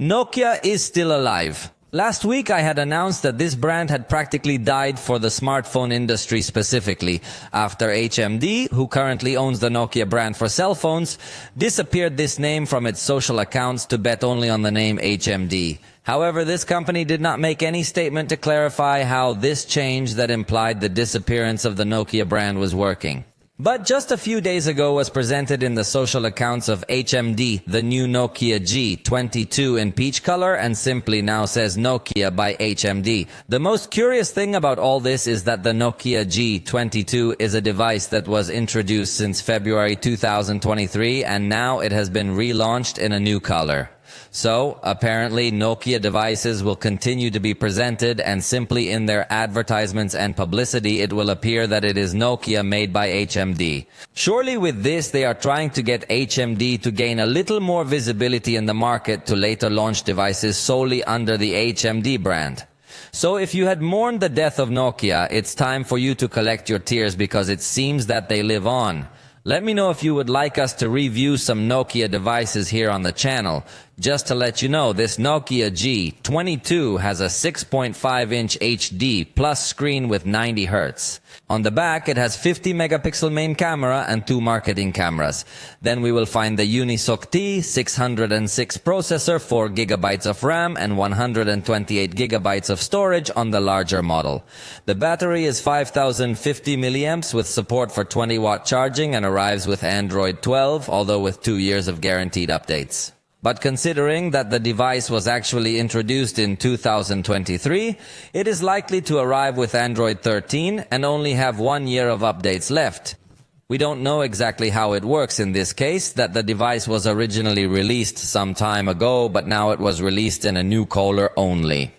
Nokia is still alive. Last week I had announced that this brand had practically died for the smartphone industry specifically, after HMD, who currently owns the Nokia brand for cell phones, disappeared this name from its social accounts to bet only on the name HMD. However, this company did not make any statement to clarify how this change that implied the disappearance of the Nokia brand was working. But just a few days ago was presented in the social accounts of HMD the new Nokia G22 in peach color and simply now says Nokia by HMD. The most curious thing about all this is that the Nokia G22 is a device that was introduced since February 2023 and now it has been relaunched in a new color. So, apparently, Nokia devices will continue to be presented and simply in their advertisements and publicity it will appear that it is Nokia made by HMD. Surely with this they are trying to get HMD to gain a little more visibility in the market to later launch devices solely under the HMD brand. So if you had mourned the death of Nokia, it's time for you to collect your tears because it seems that they live on. Let me know if you would like us to review some Nokia devices here on the channel. Just to let you know, this Nokia G22 has a 6.5-inch HD plus screen with 90 Hz. On the back, it has 50 megapixel main camera and 2 marketing cameras. Then we will find the Unisoc T606 processor, 4 GB of RAM and 128 GB of storage on the larger model. The battery is 5050 mAh with support for 20-watt charging and arrives with Android 12, although with 2 years of guaranteed updates. But considering that the device was actually introduced in 2023, it is likely to arrive with Android 13 and only have 1 year of updates left. We don't know exactly how it works in this case, that the device was originally released some time ago, but now it was released in a new color only.